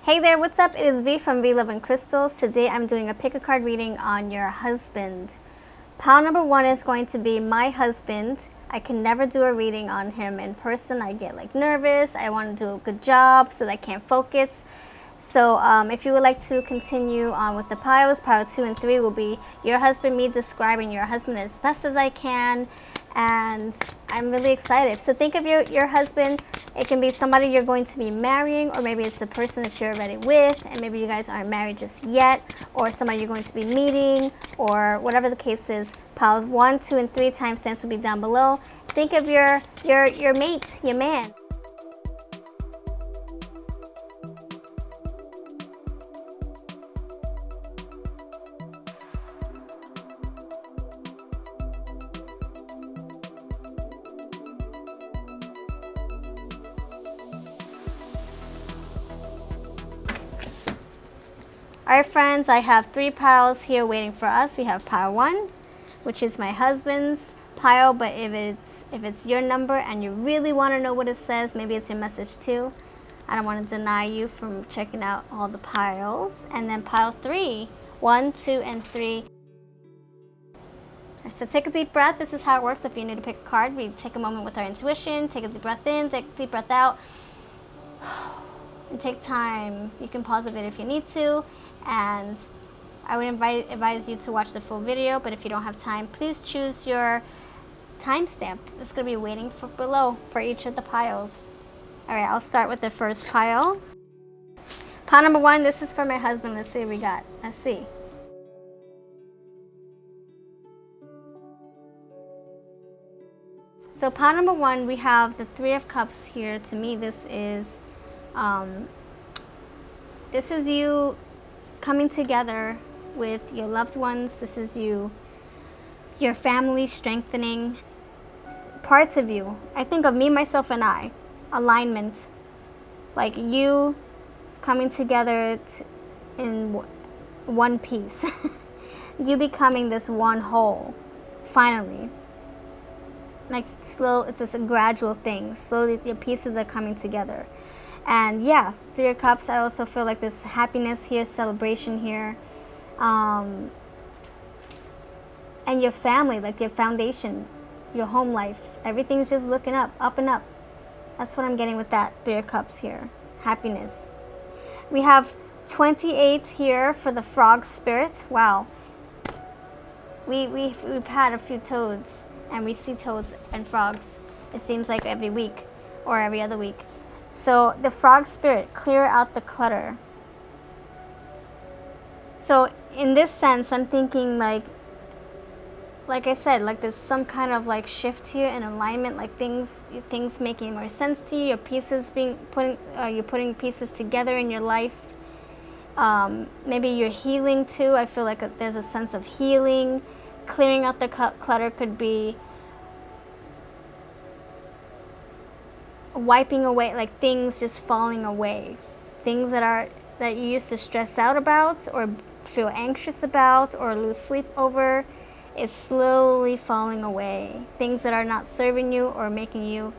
Hey there, what's up? It is V from V Love and Crystals. Today I'm doing a pick a card reading on your husband. Pile number 1 is going to be my husband. I can never do a reading on him in person. I get nervous. I want to do a good job so that I can't focus. So if you would like to continue on with the piles, pile 2 and 3 will be your husband, me describing your husband as best as I can. And I'm really excited. So think of your husband. It can be somebody you're going to be marrying, or maybe it's a person that you're already with, and maybe you guys aren't married just yet, or somebody you're going to be meeting, or whatever the case is. Piles 1, 2, and 3 timestamps will be down below. Think of your mate, your man. Alright friends, I have 3 piles here waiting for us. We have pile 1, which is my husband's pile, but if it's your number and you really want to know what it says, maybe it's your message too. I don't want to deny you from checking out all the piles. And then pile 3, 1, 2, and 3. So take a deep breath. This is how it works if you need to pick a card. We take a moment with our intuition, take a deep breath in, take a deep breath out, and take time. You can pause a bit if you need to. And I would advise you to watch the full video, but if you don't have time, please choose your timestamp. It's going to be waiting for below for each of the piles. Alright, I'll start with the first pile. Pile number 1, this is for my husband. Let's see what we got. Let's see. So pile number 1, we have the 3 of Cups here. To me, this is you coming together with your loved ones. This is your family strengthening parts of you. I think of me, myself, and I. Alignment. Like you coming together in one piece. You becoming this one whole, finally. Like it's just a gradual thing. Slowly your pieces are coming together. And yeah, 3 of Cups, I also feel like there's happiness here, celebration here. And your family, like your foundation, your home life. Everything's just looking up and up. That's what I'm getting with that 3 of Cups here. Happiness. We have 28 here for the frog spirit. Wow. We've had a few toads, and we see toads and frogs. It seems like every week or every other week. So the frog spirit, clear out the clutter. So in this sense, I'm thinking like I said, like there's some kind of like shift here in alignment, like things making more sense to you. Your pieces you're putting pieces together in your life. Maybe you're healing too. I feel like there's a sense of healing. Clearing out the clutter could be wiping away, like things just falling away, things that you used to stress out about or feel anxious about or lose sleep over, is slowly falling away. Things that are not serving you or making you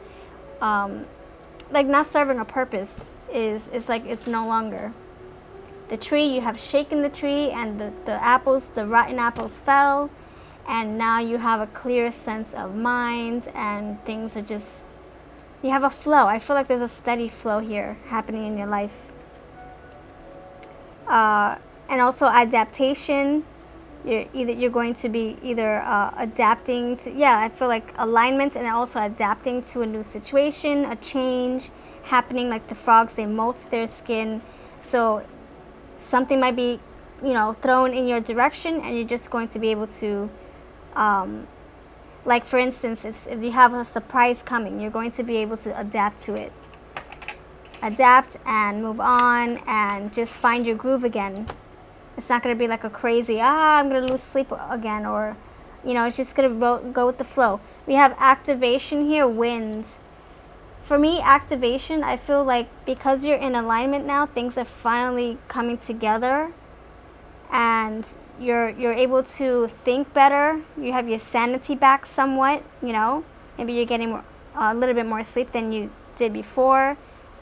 like not serving a purpose is like it's no longer. The tree, you have shaken the tree, and the rotten apples fell, and now you have a clear sense of mind, and things are just, you have a flow. I feel like there's a steady flow here happening in your life. And also adaptation. You're going to be either adapting to, I feel like alignment, and also adapting to a new situation, a change happening. Like the frogs, they molt their skin. So something might be, thrown in your direction, and you're just going to be able to, like for instance, if you have a surprise coming, you're going to be able to adapt to it. Adapt and move on and just find your groove again. It's not going to be like a crazy, I'm going to lose sleep again, or, it's just going to go with the flow. We have activation here, winds. For me, activation, I feel like because you're in alignment now, things are finally coming together, and you're able to think better. You have your sanity back somewhat, Maybe you're getting a little bit more sleep than you did before,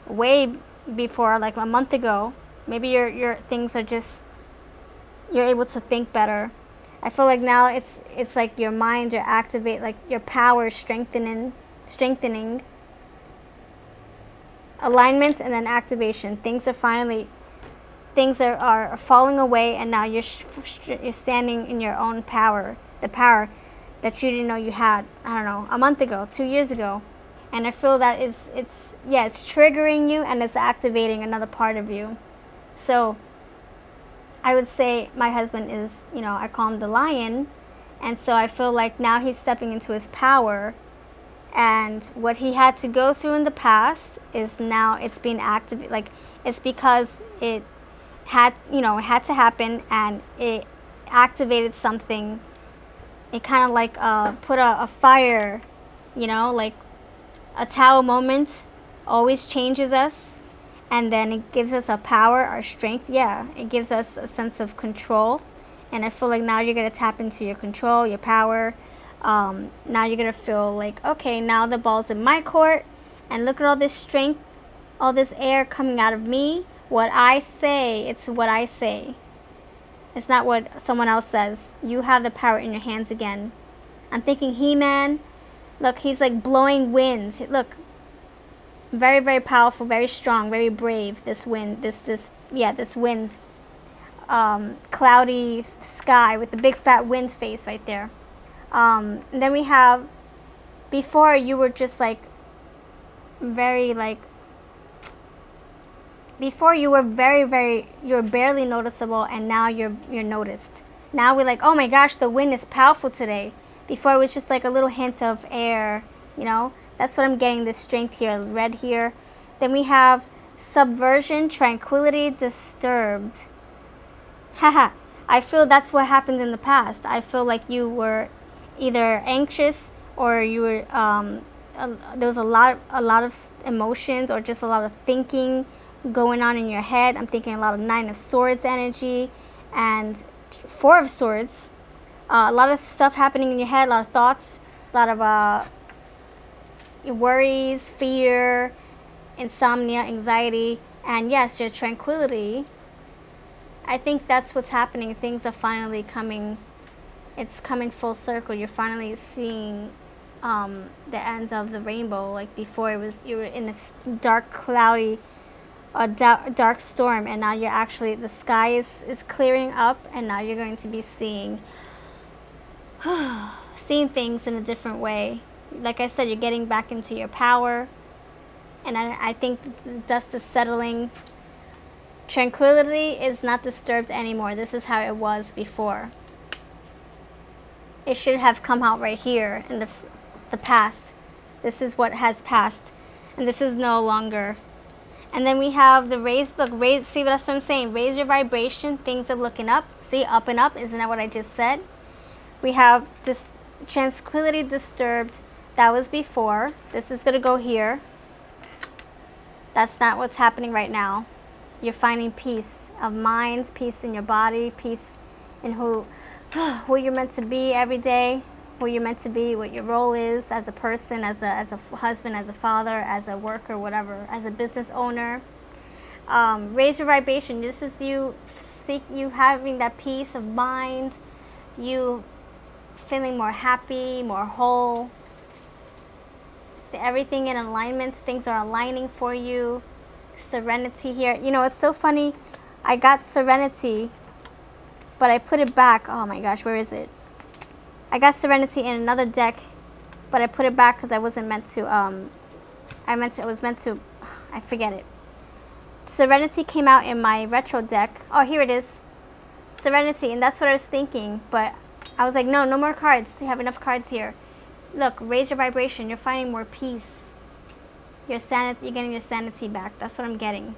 way before, like a month ago. Maybe your things are just, you're able to think better. I feel like now it's like your mind, you're activate, like your power is strengthening, alignment, and then activation. Things are falling away, and now you're standing in your own power, the power that you didn't know you had, I don't know, a month ago, 2 years ago. And I feel that it's triggering you, and it's activating another part of you. So I would say my husband is, I call him the lion. And so I feel like now he's stepping into his power. And what he had to go through in the past is now it's being activated. Like, it's because it had to happen, and it activated something. It kind of like put a fire, like a Tao moment always changes us. And then it gives us a power, our strength. Yeah, it gives us a sense of control. And I feel like now you're going to tap into your control, your power. Now you're going to feel like, okay, now the ball's in my court. And look at all this strength, all this air coming out of me. What I say, it's what I say. It's not what someone else says. You have the power in your hands again. I'm thinking He-Man. Look, he's like blowing winds. Look. Very, very powerful, very strong, very brave. This wind, this wind. Cloudy sky with the big fat wind face right there. And then we have, before you were just like, very like, before you were you were barely noticeable, and now you're noticed. Now we're like, oh my gosh, the wind is powerful today. Before it was just like a little hint of air, That's what I'm getting, this strength here, red here. Then we have subversion, tranquility, disturbed. Haha, I feel that's what happened in the past. I feel like you were either anxious, or you were, there was a lot of emotions, or just a lot of thinking going on in your head. I'm thinking a lot of 9 of Swords energy and 4 of Swords. A lot of stuff happening in your head, a lot of thoughts, a lot of worries, fear, insomnia, anxiety, and yes, your tranquility. I think that's what's happening. Things are finally coming. It's coming full circle. You're finally seeing the ends of the rainbow. Like before, you were in a dark, cloudy, dark storm, and now you're actually, the sky is clearing up, and now you're going to be seeing things in a different way. Like I said, you're getting back into your power, and I think the dust is settling. Tranquility is not disturbed anymore. This is how it was before. It should have come out right here in the past. This is what has passed, and this is no longer. And then we have the raise. Look, raise. See, that's what I'm saying. Raise your vibration. Things are looking up. See, up and up. Isn't that what I just said? We have this tranquility disturbed. That was before. This is going to go here. That's not what's happening right now. You're finding peace of mind, peace in your body, peace in who you're meant to be every day, who you're meant to be, what your role is as a person, as a husband, as a father, as a worker, whatever, as a business owner. Raise your vibration. This is you having that peace of mind, you feeling more happy, more whole. Everything in alignment. Things are aligning for you. Serenity here. It's so funny. I got serenity, but I put it back. Oh my gosh, where is it? I got serenity in another deck, but I put it back because I wasn't meant to. I forget it. Serenity came out in my retro deck. Oh, here it is. Serenity, and that's what I was thinking, but I was like, no more cards. You have enough cards here. Look, raise your vibration. You're finding more peace. Your sanity, you're getting your sanity back. That's what I'm getting.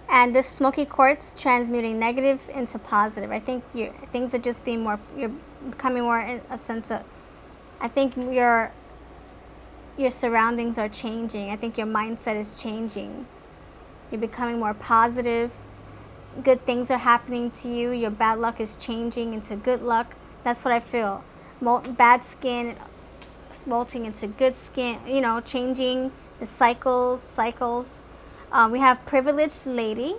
And this smoky quartz transmuting negatives into positive. I think things are just being more. You're becoming more in a sense of. I think your surroundings are changing. I think your mindset is changing. You're becoming more positive. Good things are happening to you. Your bad luck is changing into good luck. That's what I feel. Bad skin molting into good skin, changing the cycles. We have privileged lady.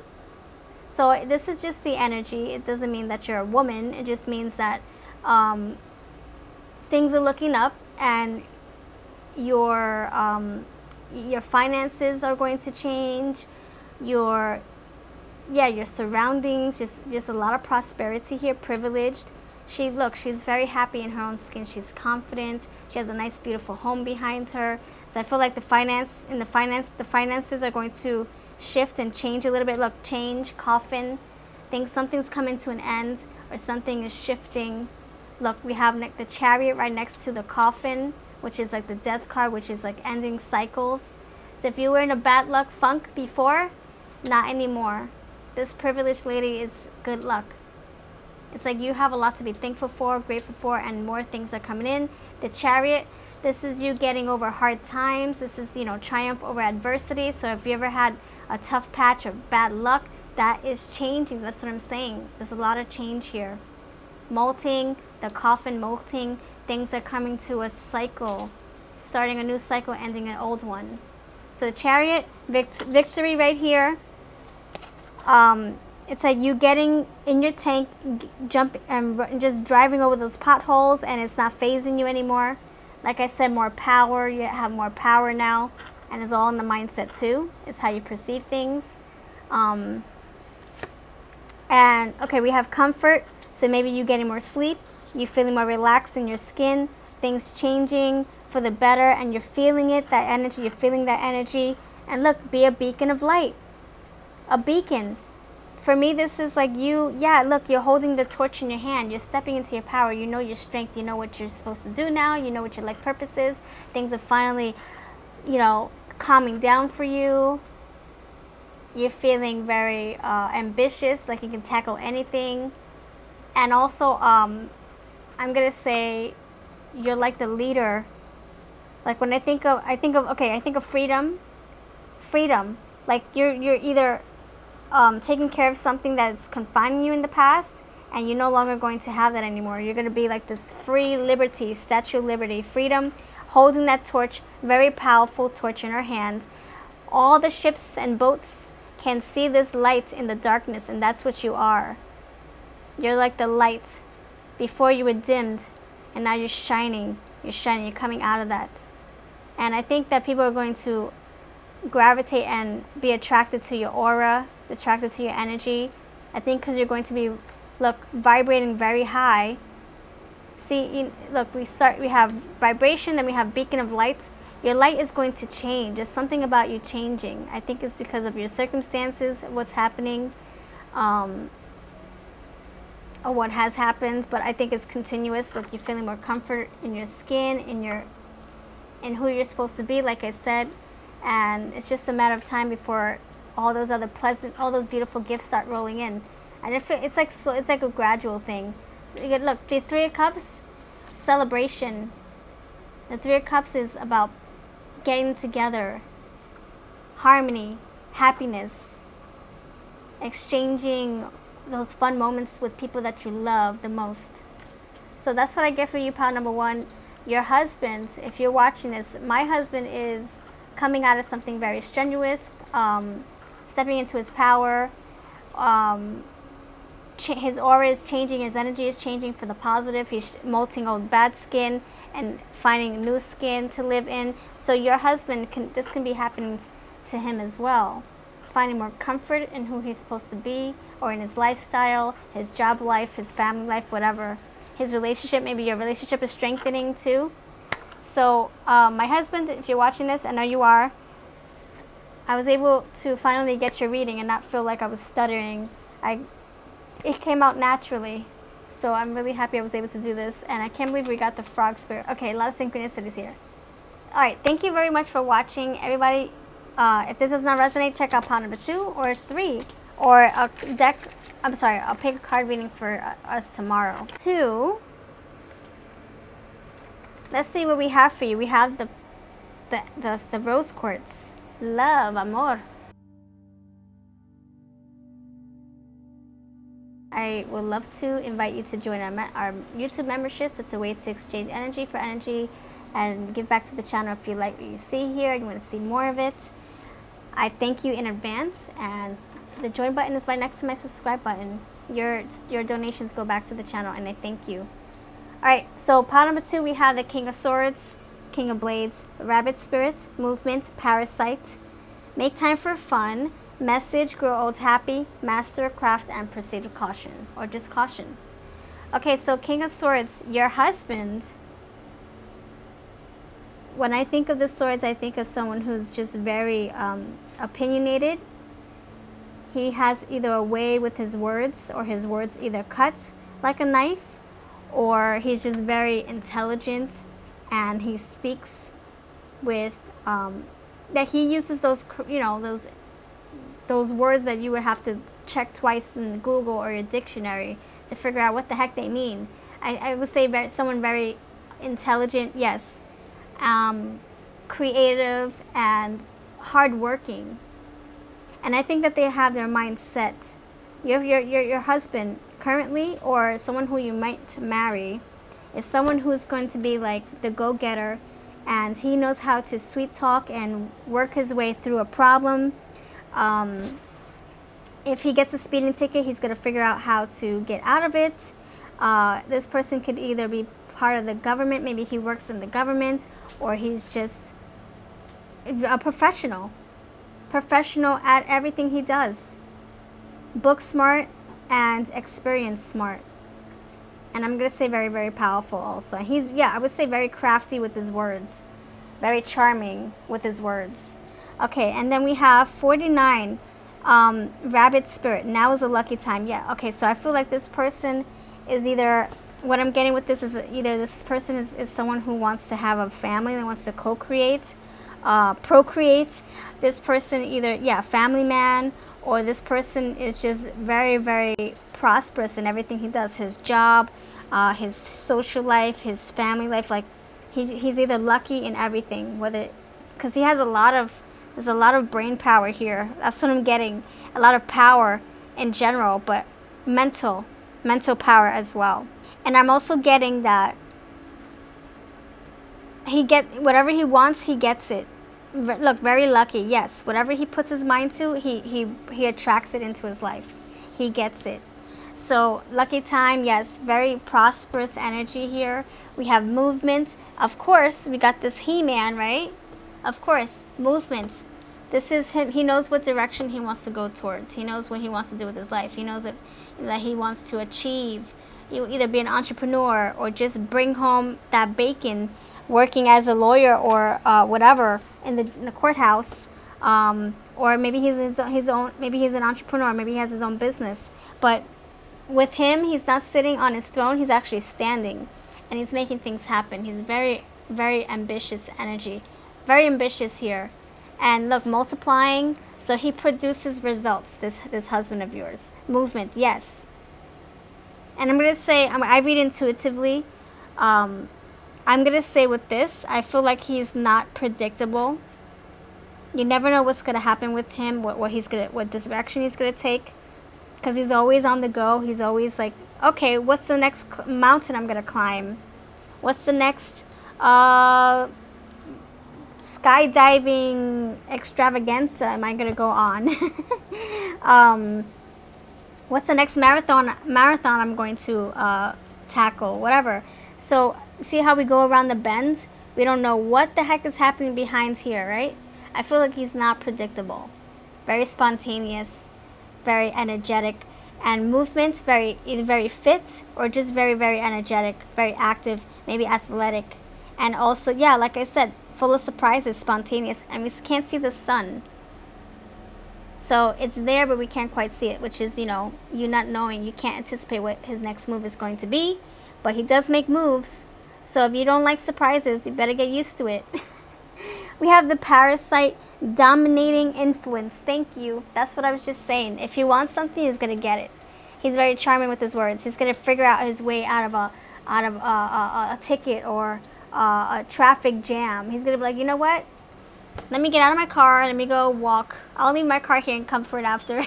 So this is just the energy. It doesn't mean that you're a woman. It just means that things are looking up, and your finances are going to change. Your surroundings, just a lot of prosperity here. Privileged. She's very happy in her own skin. She's confident. She has a nice, beautiful home behind her. So I feel like the finances are going to shift and change a little bit. Look, change, coffin. Something's coming to an end, or something is shifting. Look, we have the Chariot right next to the coffin, which is like the death card, which is like ending cycles. So if you were in a bad luck funk before, not anymore. This privileged lady is good luck. It's like you have a lot to be thankful for, grateful for, and more things are coming in. The Chariot, this is you getting over hard times. This is, triumph over adversity. So if you ever had a tough patch of bad luck, that is changing. That's what I'm saying. There's a lot of change here. Molting, the coffin molting, things are coming to a cycle, starting a new cycle, ending an old one. So the Chariot, victory right here. It's like you getting in your tank, jump and just driving over those potholes, and it's not phasing you anymore. Like I said, more power. You have more power now, and it's all in the mindset too. It's how you perceive things. And okay, we have comfort. So maybe you getting more sleep. You feeling more relaxed in your skin. Things changing for the better, and you're feeling it. That energy. You're feeling that energy. And look, be a beacon of light. A beacon. For me, this is like look, you're holding the torch in your hand. You're stepping into your power. You know your strength. You know what you're supposed to do now. You know what your life purpose is. Things are finally, calming down for you. You're feeling very ambitious, like you can tackle anything. And also, I'm going to say you're like the leader. Like when I think of freedom. Freedom. Like you're either taking care of something that's confining you in the past, and you're no longer going to have that anymore. You're going to be like this free liberty, Statue of Liberty, freedom, holding that torch, very powerful torch in her hand. All the ships and boats can see this light in the darkness, and that's what you are. You're like the light. Before you were dimmed, and now you're shining. You're coming out of that. And I think that people are going to gravitate and be attracted to your aura, attracted to your energy. I think because you're going to be, vibrating very high. See, we have vibration, then we have beacon of light. Your light is going to change. There's something about you changing. I think it's because of your circumstances, what's happening, or what has happened. But I think it's continuous. You're feeling more comfort in your skin, in who you're supposed to be, like I said. And it's just a matter of time before all those beautiful gifts start rolling in. And it's like a gradual thing. So look, the Three of Cups, celebration. The Three of Cups is about getting together, harmony, happiness, exchanging those fun moments with people that you love the most. So that's what I get for you, pile number one. Your husband, if you're watching this, my husband is coming out of something very strenuous, stepping into his power. His aura is changing, his energy is changing for the positive. He's molting old bad skin and finding new skin to live in. So your husband, this can be happening to him as well. Finding more comfort in who he's supposed to be, or in his lifestyle, his job life, his family life, whatever. His relationship, maybe your relationship is strengthening too. So my husband, if you're watching this, I know you are, I was able to finally get your reading and not feel like I was stuttering. It came out naturally. So I'm really happy I was able to do this. And I can't believe we got the frog spirit. Okay, a lot of synchronicities here. Alright, thank you very much for watching. Everybody, if this does not resonate, check out pile number 2 or 3. Or I'll pick a card reading for us tomorrow. 2. Let's see what we have for you. We have the rose quartz. Love, amor. I would love to invite you to join our YouTube memberships. It's a way to exchange energy for energy and give back to the channel if you like what you see here and you want to see more of it. I thank you in advance, and the join button is right next to my subscribe button. Your donations go back to the channel, and I thank you. Alright, so pile number 2, we have the King of Swords, King of Blades, Rabbit Spirit, Movement, Parasite, Make Time for Fun, Message, Grow Old Happy, Master Craft, and Proceed with Caution, or just Caution. Okay, so King of Swords, your husband. When I think of the swords, I think of someone who's just very opinionated. He has either a way with his words, or his words either cut like a knife, or he's just very intelligent, and he speaks with that he uses those, you know, those words that you would have to check twice in Google or your dictionary to figure out what the heck they mean. I would say someone very intelligent, yes, creative and hardworking. And I think that they have their mind set. Your husband currently, or someone who you might marry, is someone who's going to be like the go-getter, and he knows how to sweet talk and work his way through a problem. If he gets a speeding ticket, he's going to figure out how to get out of it. This person could either be part of the government, maybe he works in the government, or he's just a professional at everything he does. Book smart and experience smart. And I'm going to say very, very powerful also. He's, I would say very crafty with his words. Very charming with his words. Okay, and then we have 49, Rabbit Spirit. Now is a lucky time. Yeah, okay, so I feel like this person is either, what I'm getting with this is either this person is someone who wants to have a family and wants to co-create, procreate. This person either, family man, or this person is just very, very prosperous in everything he does. His job, his social life, his family life. Like, he's either lucky in everything, whether, because he has there's a lot of brain power here. That's what I'm getting. A lot of power in general, but mental power as well. And I'm also getting that whatever he wants, he gets it. Look, very lucky, yes. Whatever he puts his mind to, he attracts it into his life. He gets it. So, lucky time, yes. Very prosperous energy here. We have movement. Of course, we got this He-Man, right? Of course, movement. This is him. He knows what direction he wants to go towards. He knows what he wants to do with his life. He knows that he wants to achieve. You either be an entrepreneur or just bring home that bacon, working as a lawyer or whatever in the courthouse, or maybe he's his own. Maybe he's an entrepreneur. Maybe he has his own business. But with him, he's not sitting on his throne. He's actually standing, and he's making things happen. He's very, very ambitious energy, very ambitious here, and look, multiplying. So he produces results. This husband of yours, movement, yes. And I'm gonna say, I read intuitively. I'm gonna say with this, I feel like he's not predictable. You never know what's gonna happen with him, what direction he's gonna take, because he's always on the go. He's always like, okay, what's the next mountain I'm gonna climb? What's the next skydiving extravaganza am I gonna go on? What's the next marathon I'm going to tackle? Whatever. So see how we go around the bend? We don't know what the heck is happening behind here, right? I feel like he's not predictable. Very spontaneous, very energetic, and movement, either very fit or just very, very energetic, very active, maybe athletic. And also, like I said, full of surprises, spontaneous, and we can't see the sun. So it's there, but we can't quite see it, which is, you not knowing, you can't anticipate what his next move is going to be, but he does make moves. So if you don't like surprises, you better get used to it. We have the Parasite, dominating influence. Thank you. That's what I was just saying. If he wants something, he's going to get it. He's very charming with his words. He's going to figure out his way out of a ticket or a traffic jam. He's going to be like, you know what? Let me get out of my car. Let me go walk. I'll leave my car here in comfort after.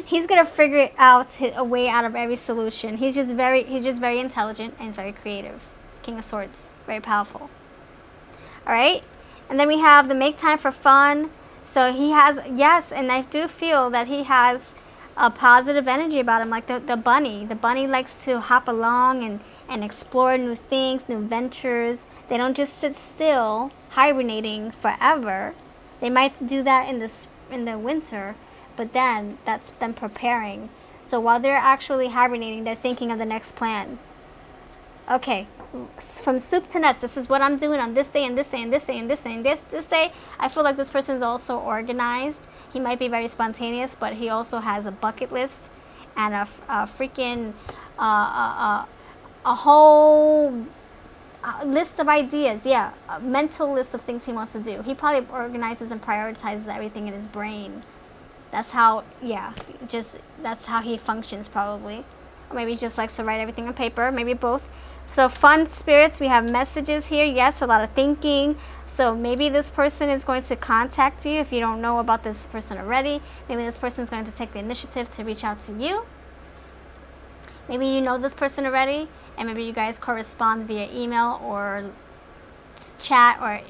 He's going to figure out a way out of every solution. He's just very intelligent, and he's very creative. King of Swords. Very powerful. All right. And then we have the Make Time for Fun, So he has, yes, and I do feel that he has a positive energy about him, like the bunny. The bunny likes to hop along and explore new things, new ventures. They don't just sit still, hibernating forever. They might do that in the winter, but then that's them preparing. So while they're actually hibernating, they're thinking of the next plan. Okay, from soup to nuts, this is what I'm doing on this day and this day and this day and this day and this day. I feel like this person is also organized. He might be very spontaneous, but he also has a bucket list and a freaking a whole list of ideas. Yeah, a mental list of things he wants to do. He probably organizes and prioritizes everything in his brain. That's how, yeah, just that's how he functions probably. Or maybe he just likes to write everything on paper, maybe both. So fun spirits, we have messages here. Yes, a lot of thinking. So maybe this person is going to contact you if you don't know about this person already. Maybe this person is going to take the initiative to reach out to you. Maybe you know this person already, and maybe you guys correspond via email or chat or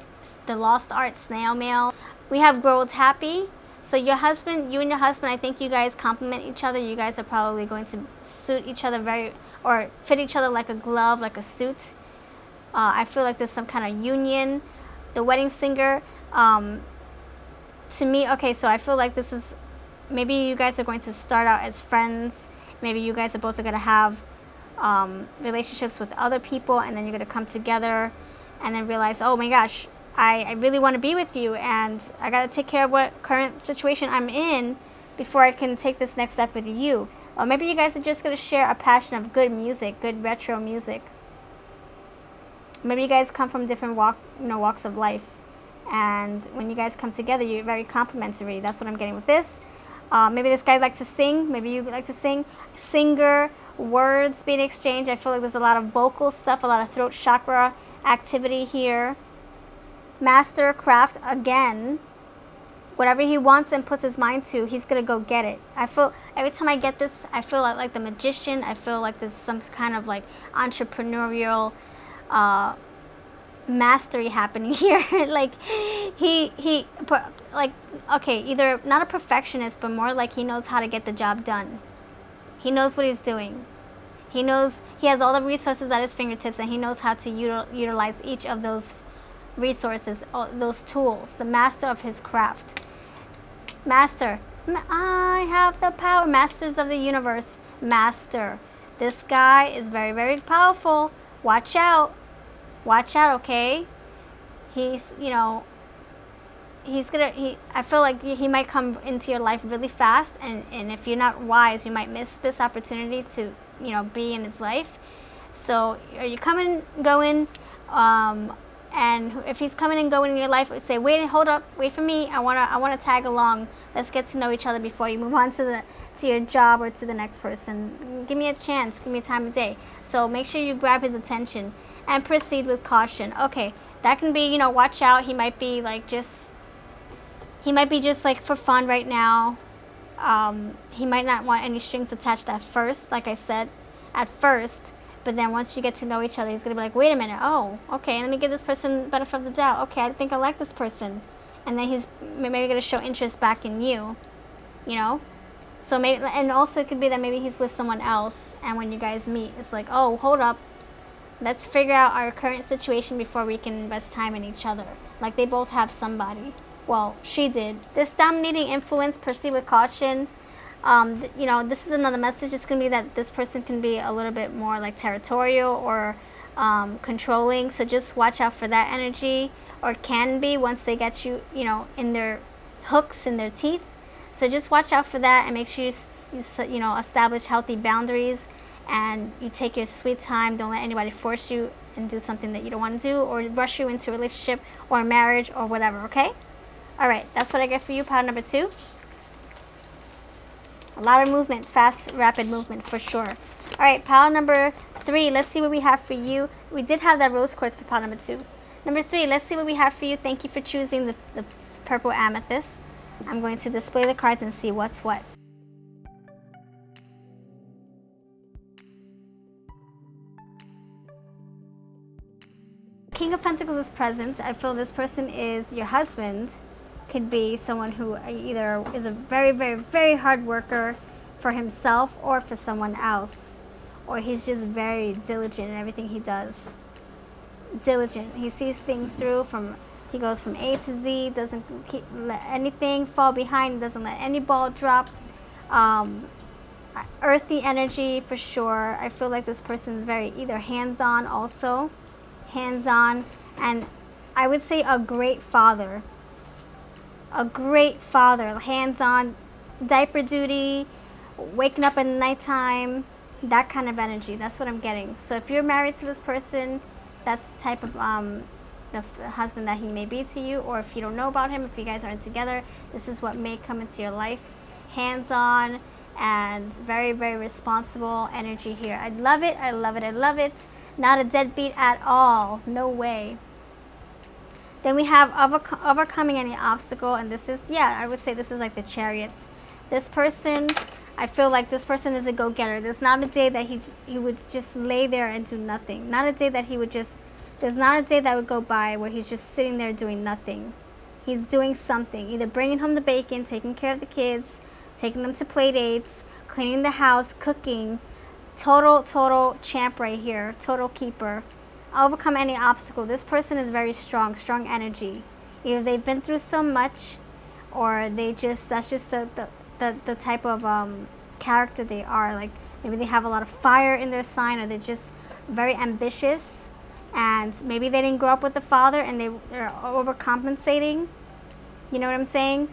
the lost art snail mail. We have growth happy. So your husband, you and your husband, I think you guys complement each other. You guys are probably going to suit each other or fit each other like a glove, like a suit. I feel like there's some kind of union. The wedding singer, to me, okay, so I feel like this is, maybe you guys are going to start out as friends. Maybe you guys are both going to have relationships with other people, and then you're going to come together and then realize, oh my gosh, I really want to be with you, and I got to take care of what current situation I'm in before I can take this next step with you. Or maybe you guys are just going to share a passion of good music, good retro music. Maybe you guys come from different walks of life, and when you guys come together, you're very complementary. That's what I'm getting with this. Maybe this guy likes to sing. Maybe you like to sing. Singer, words being exchanged. I feel like there's a lot of vocal stuff, a lot of throat chakra activity here. Master craft, again, whatever he wants and puts his mind to, he's gonna go get it. I feel, every time I get this, I feel like the magician. I feel like there's some kind of like entrepreneurial mastery happening here. Like he like, okay, either not a perfectionist, but more like he knows how to get the job done. He knows what he's doing. He knows, he has all the resources at his fingertips, and he knows how to utilize each of those resources, those tools. The master of his craft. Master, I have the power. Masters of the universe. Master. This guy is very, very powerful. Watch out. Watch out, okay? He's, I feel like he might come into your life really fast, and if you're not wise, you might miss this opportunity to, be in his life. So are you coming, going, and if he's coming and going in your life, say, wait, hold up, wait for me. I wanna tag along. Let's get to know each other before you move on to your job or to the next person. Give me a chance. Give me a time of day. So make sure you grab his attention and proceed with caution. Okay, that can be, watch out. He might be just like for fun right now. He might not want any strings attached at first, like I said, at first. But then once you get to know each other, he's going to be like, wait a minute, oh, okay, let me give this person the benefit of the doubt. Okay, I think I like this person. And then he's maybe going to show interest back in you, So maybe, and also it could be that maybe he's with someone else, and when you guys meet, it's like, oh, hold up. Let's figure out our current situation before we can invest time in each other. Like they both have somebody. Well, she did. This dominating influence, proceed with caution. This is another message. It's going to be that this person can be a little bit more like territorial or controlling. So just watch out for that energy, or can be once they get you, in their hooks, in their teeth. So just watch out for that, and make sure you establish healthy boundaries, and you take your sweet time. Don't let anybody force you and do something that you don't want to do, or rush you into a relationship or a marriage or whatever, okay? All right, that's what I get for you, pile number 2. A lot of movement, fast, rapid movement for sure. All right, pile number 3. Let's see what we have for you. We did have that rose quartz for pile number 2. Number 3, let's see what we have for you. Thank you for choosing the purple amethyst. I'm going to display the cards and see what's what. King of Pentacles is present. I feel this person is your husband. could be someone who either is a very, very, very hard worker for himself or for someone else. Or he's just very diligent in everything he does. Diligent. He sees things through he goes from A to Z, doesn't let anything fall behind, doesn't let any ball drop. Earthy energy for sure. I feel like this person is very either hands-on also. Hands-on, and I would say a great father. A great father. Hands-on, diaper duty, waking up at nighttime, that kind of energy. That's what I'm getting. So if you're married to this person, that's the type of the husband that he may be to you. Or if you don't know about him, if you guys aren't together, this is what may come into your life. Hands-on and very, very responsible energy here. I love it. I love it. I love it. Not a deadbeat at all. No way. Then we have overcoming any obstacle, and this is, yeah, I would say this is like the Chariot. This person, I feel like this person is a go-getter. There's not a day that he would just lay there and do nothing. Not a day that he would just, there's not a day that would go by where he's just sitting there doing nothing. He's doing something, either bringing home the bacon, taking care of the kids, taking them to play dates, cleaning the house, cooking. Total champ right here. Total keeper. Overcome any obstacle. This person is very strong energy. Either they've been through so much, or that's just the type of character they are. Like maybe they have a lot of fire in their sign, or they're just very ambitious, and maybe they didn't grow up with the father and they're overcompensating. You know what I'm saying?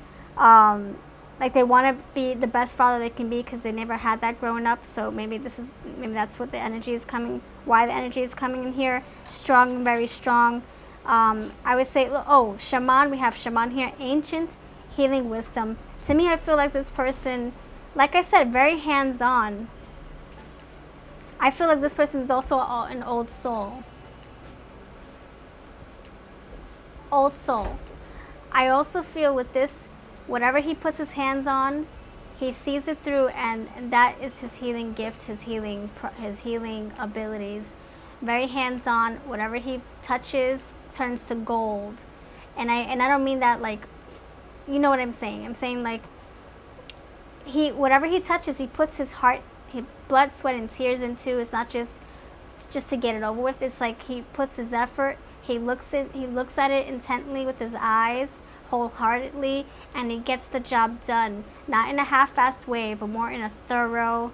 Like they want to be the best father they can be because they never had that growing up. So maybe that's what the energy is coming. Why the energy is coming in here? Strong, very strong. I would say, shaman. We have shaman here. Ancient healing wisdom. To me, I feel like this person, like I said, very hands-on. I feel like this person is also an old soul. Old soul. I also feel with this, whatever he puts his hands on, he sees it through, and that is his healing gift, his healing abilities. Very hands-on. Whatever he touches turns to gold. And I don't mean that like, you know what I'm saying. I'm saying like whatever he touches, he puts his heart, blood, sweat, and tears into. It's not just to get it over with. It's like he puts his effort. He looks at it intently with his eyes, wholeheartedly, and he gets the job done. Not in a half-assed way, but more in a thorough,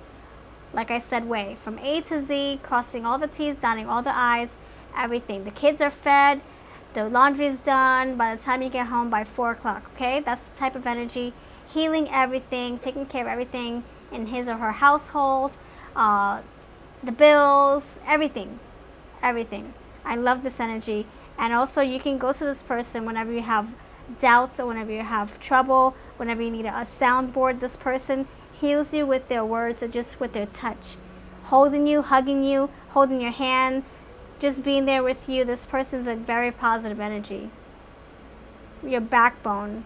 like I said, way. From A to Z, crossing all the T's, dotting all the I's, everything. The kids are fed, the laundry is done by the time you get home by 4 o'clock, okay? That's the type of energy. Healing everything, taking care of everything in his or her household, the bills, everything. I love this energy. And also you can go to this person whenever you have doubts or whenever you have trouble, whenever you need a soundboard. This person heals you with their words or just with their touch. Holding you, hugging you, holding your hand, just being there with you. This person's a very positive energy. Your backbone.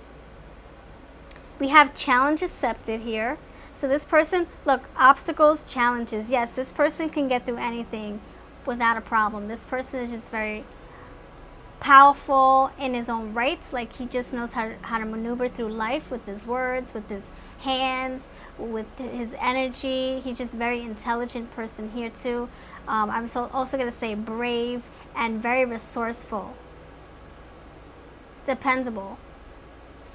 We have challenge accepted here. So this person, look, obstacles, challenges. Yes, this person can get through anything without a problem. This person is just very powerful in his own rights. Like he just knows how to maneuver through life with his words, with his hands, with his energy. He's just a very intelligent person here too. I'm also going to say brave and very resourceful. Dependable.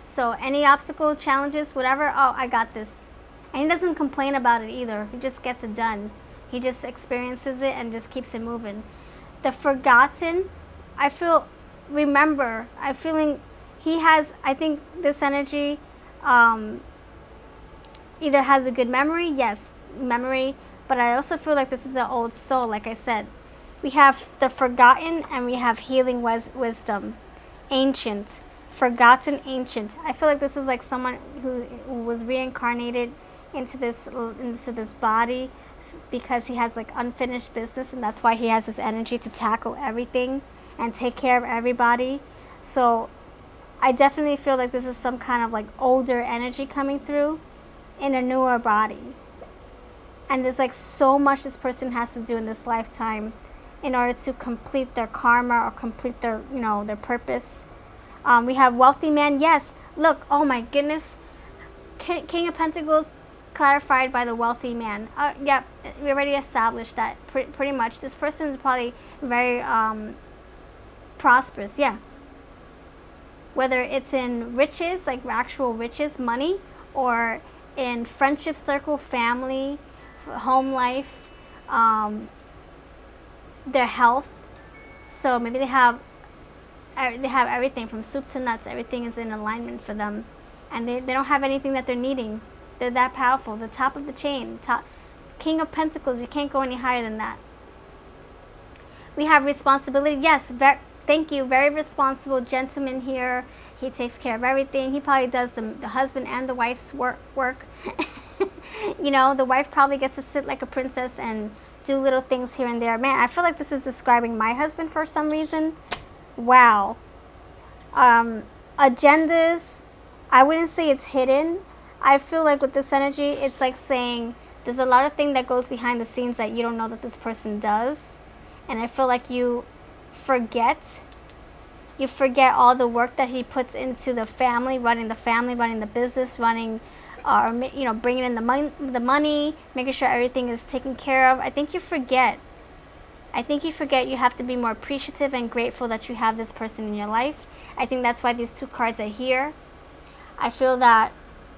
So any obstacle, challenges, whatever, I got this. And he doesn't complain about it either. He just gets it done. He just experiences it and just keeps it moving. The forgotten, I think this energy either has a good memory, yes, memory, but I also feel like this is an old soul, like I said. We have the forgotten and we have healing wisdom. Ancient, forgotten, ancient. I feel like this is like someone who was reincarnated into this body because he has like unfinished business, and that's why he has this energy to tackle everything and take care of everybody. So I definitely feel like this is some kind of like older energy coming through in a newer body. And there's like so much this person has to do in this lifetime in order to complete their karma or complete their, their purpose. We have wealthy man. Yes, Look, oh my goodness. King of Pentacles clarified by the wealthy man. Yep, we already established that pretty much. This person is probably very prosperous, yeah. Whether it's in riches, like actual riches, money, or in friendship circle, family, home life, their health. So maybe they have everything from soup to nuts. Everything is in alignment for them, and they don't have anything that they're needing. They're that powerful. The top of the chain, top King of Pentacles. You can't go any higher than that. We have responsibility. Yes, thank you. Very responsible gentleman here. He takes care of everything. He probably does the husband and the wife's work. You know, the wife probably gets to sit like a princess and do little things here and there. Man, I feel like this is describing my husband for some reason. Wow. Agendas, I wouldn't say it's hidden. I feel like with this energy, it's like saying there's a lot of things that goes behind the scenes that you don't know that this person does. And I feel like you forget all the work that he puts into the family, running the business, running, you know, bringing in the money, making sure everything is taken care of. I think you forget you have to be more appreciative and grateful that you have this person in your life. I think that's why these two cards are here. I feel that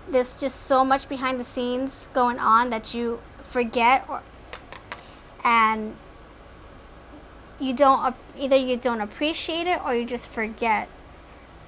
there's just so much behind the scenes going on that you forget, and either you don't appreciate it, or you just forget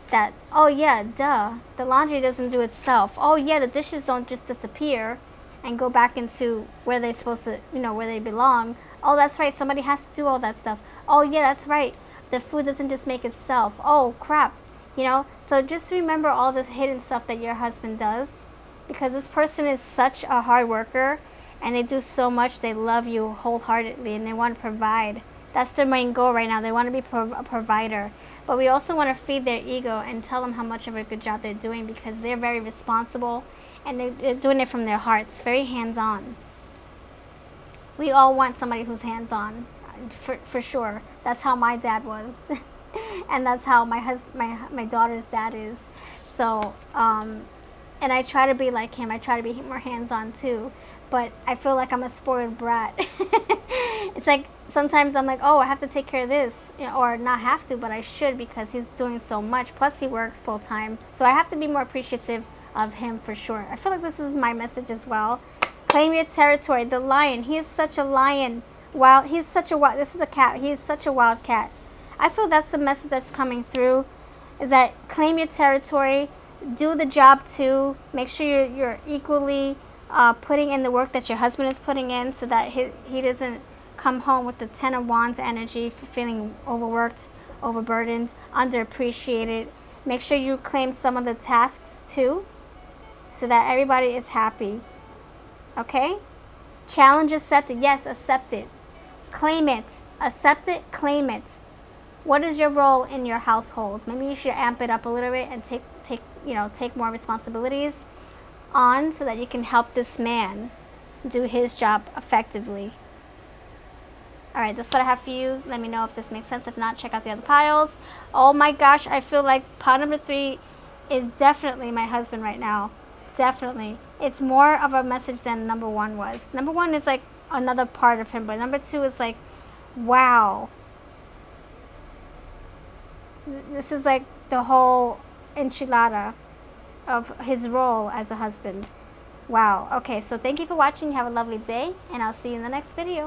that, oh yeah, duh, the laundry doesn't do itself. Oh yeah, the dishes don't just disappear and go back into where they're supposed to, you know, where they belong. Oh, that's right, somebody has to do all that stuff. Oh yeah, that's right, the food doesn't just make itself. Oh crap, you know. So just remember all the hidden stuff that your husband does, because this person is such a hard worker, and they do so much. They love you wholeheartedly, and they want to provide. That's their main goal right now. They want to be a provider. But we also want to feed their ego and tell them how much of a good job they're doing, because they're very responsible, and they're doing it from their hearts, very hands-on. We all want somebody who's hands-on, for sure. That's how my dad was. And that's how my daughter's dad is. So, and I try to be like him. I try to be more hands-on too. But I feel like I'm a spoiled brat. It's like sometimes I'm like, oh, I have to take care of this, you know, or not have to, but I should, because he's doing so much. Plus he works full time. So I have to be more appreciative of him for sure. I feel like this is my message as well. Claim your territory. The lion. He is such a lion. Wow. He's such a wild. This is a cat. He is such a wild cat. I feel that's the message that's coming through, is that claim your territory. Do the job too. Make sure you're equally putting in the work that your husband is putting in, so that he doesn't come home with the 10 of Wands energy, feeling overworked, overburdened, underappreciated. Make sure you claim some of the tasks too, so that everybody is happy. Okay? Challenge accepted. Yes, accept it. Claim it. Accept it. Claim it. What is your role in your household? Maybe you should amp it up a little bit and take more responsibilities on, so that you can help this man do his job effectively. All right, that's what I have for you. Let me know if this makes sense. If not, check out the other piles. Oh my gosh, I feel like pile number 3 is definitely my husband right now. Definitely. It's more of a message than number 1 was. Number 1 is like another part of him, but number 2 is like, wow. This is like the whole enchilada of his role as a husband. Wow. Okay, so thank you for watching. Have a lovely day, and I'll see you in the next video.